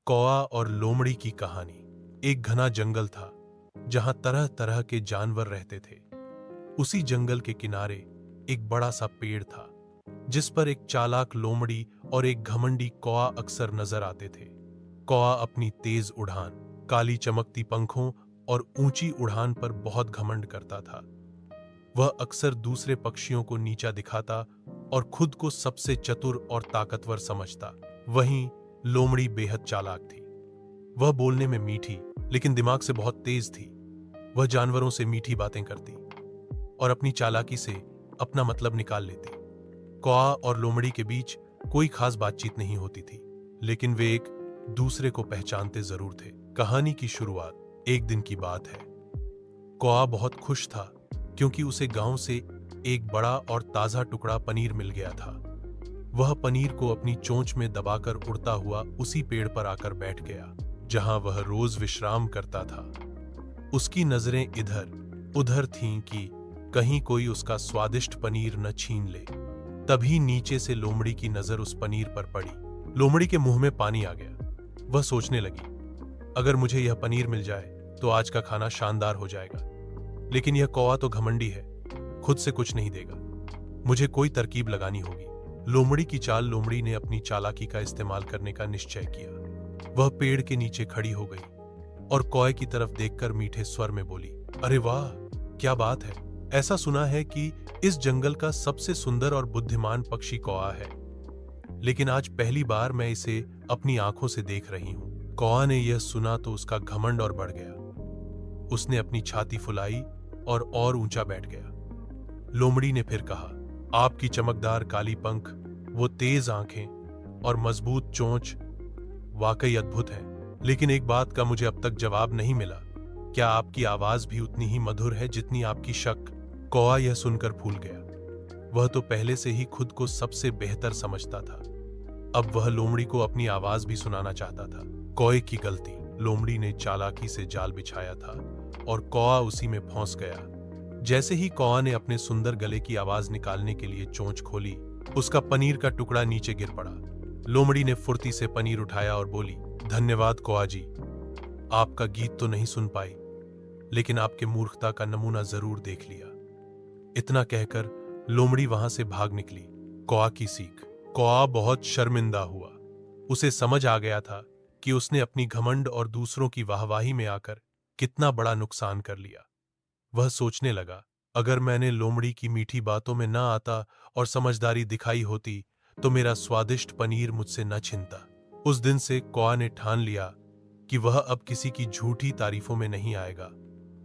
कौआ और लोमड़ी की कहानी। एक घना जंगल था जहां तरह तरह के जानवर रहते थे। उसी जंगल के किनारे एक बड़ा सा पेड़ था जिस पर एक चालाक लोमड़ी और एक घमंडी कौआ अक्सर नजर आते थे। कौआ अपनी तेज उड़ान, काली चमकती पंखों और ऊंची उड़ान पर बहुत घमंड करता था। वह अक्सर दूसरे पक्षियों को नीचा दिखाता और खुद को सबसे चतुर और ताकतवर समझता। वहीं लोमड़ी बेहद चालाक थी। वह बोलने में मीठी लेकिन दिमाग से बहुत तेज थी। वह जानवरों से मीठी बातें करती और अपनी चालाकी से अपना मतलब निकाल लेती। कौआ और लोमड़ी के बीच कोई खास बातचीत नहीं होती थी, लेकिन वे एक दूसरे को पहचानते जरूर थे। कहानी की शुरुआत एक दिन की बात है। कौआ बहुत खुश था क्योंकि उसे गांव से एक बड़ा और ताजा टुकड़ा पनीर मिल गया था। वह पनीर को अपनी चोंच में दबाकर उड़ता हुआ उसी पेड़ पर आकर बैठ गया जहां वह रोज विश्राम करता था। उसकी नजरें इधर उधर थीं कि कहीं कोई उसका स्वादिष्ट पनीर न छीन ले। तभी नीचे से लोमड़ी की नजर उस पनीर पर पड़ी। लोमड़ी के मुंह में पानी आ गया। वह सोचने लगी, अगर मुझे यह पनीर मिल जाए तो आज का खाना शानदार हो जाएगा। लेकिन यह कौवा तो घमंडी है, खुद से कुछ नहीं देगा। मुझे कोई तरकीब लगानी होगी। लोमड़ी की चाल लोमड़ी ने अपनी चालाकी का इस्तेमाल करने का निश्चय किया। वह पेड़ के नीचे खड़ी हो गई और कौए की तरफ देखकर मीठे स्वर में बोली, अरे वाह, क्या बात है। ऐसा सुना है कि इस जंगल का सबसे सुंदर और बुद्धिमान पक्षी कौआ है, लेकिन आज पहली बार मैं इसे अपनी आंखों से देख रही हूं। कौआ ने यह सुना तो उसका घमंड और बढ़ गया। उसने अपनी छाती फुलाई और ऊंचा बैठ गया। लोमड़ी ने फिर कहा, आपकी चमकदार काली पंख, वो तेज आंखें और मजबूत चोंच वाकई अद्भुत है, लेकिन एक बात का मुझे अब तक जवाब नहीं मिला। क्या आपकी आवाज भी उतनी ही मधुर है जितनी आपकी शक? कौआ यह सुनकर फूल गया। वह तो पहले से ही खुद को सबसे बेहतर समझता था। अब वह लोमड़ी को अपनी आवाज भी सुनाना चाहता था। कौए की गलती। लोमड़ी ने चालाकी से जाल बिछाया था और कौआ उसी में फंस गया। जैसे ही कौआ ने अपने सुंदर गले की आवाज निकालने के लिए चोंच खोली, उसका पनीर का टुकड़ा नीचे गिर पड़ा। लोमड़ी ने फुर्ती से पनीर उठाया और बोली, धन्यवाद कौआ जी। आपका गीत तो नहीं सुन पाई, लेकिन आपके मूर्खता का नमूना जरूर देख लिया। इतना कहकर लोमड़ी वहां से भाग निकली। कौआ की सीख। कौआ बहुत शर्मिंदा हुआ। उसे समझ आ गया था कि उसने अपनी घमंड और दूसरों की वाहवाही में आकर कितना बड़ा नुकसान कर लिया। वह सोचने लगा, अगर मैंने लोमड़ी की मीठी बातों में ना आता और समझदारी दिखाई होती तो मेरा स्वादिष्ट पनीर मुझसे न छिनता। उस दिन से कौआ ने ठान लिया कि वह अब किसी की झूठी तारीफों में नहीं आएगा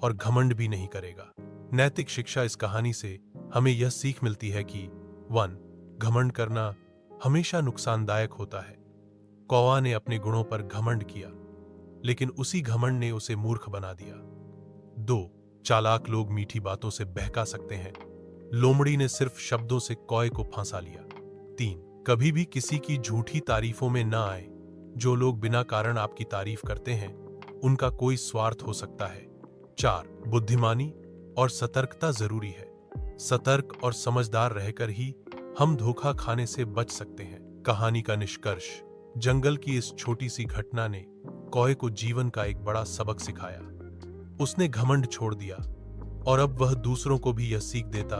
और घमंड भी नहीं करेगा। नैतिक शिक्षा इस कहानी से हमें यह सीख मिलती है कि 1. घमंड करना हमेशा नुकसानदायक होता है। कौआ ने अपने गुणों पर घमंड किया, लेकिन उसी घमंड ने उसे मूर्ख बना दिया। 2. चालाक लोग मीठी बातों से बहका सकते हैं। लोमड़ी ने सिर्फ शब्दों से कौए को फंसा लिया। 3. कभी भी किसी की झूठी तारीफों में ना आए। जो लोग बिना कारण आपकी तारीफ करते हैं, उनका कोई स्वार्थ हो सकता है। 4. बुद्धिमानी और सतर्कता जरूरी है। सतर्क और समझदार रहकर ही हम धोखा खाने से बच सकते हैं। कहानी का निष्कर्ष। जंगल की इस छोटी सी घटना ने कौए को जीवन का एक बड़ा सबक सिखाया। उसने घमंड छोड़ दिया और अब वह दूसरों को भी यह सीख देता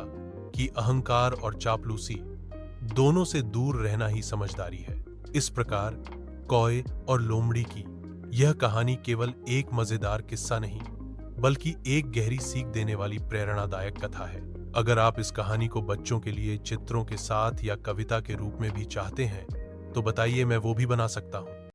कि अहंकार और चापलूसी दोनों से दूर रहना ही समझदारी है। इस प्रकार कौए और लोमड़ी की यह कहानी केवल एक मजेदार किस्सा नहीं, बल्कि एक गहरी सीख देने वाली प्रेरणादायक कथा है। अगर आप इस कहानी को बच्चों के लिए चित्रों के साथ या कविता के रूप में भी चाहते हैं तो बताइए, मैं वो भी बना सकता हूँ।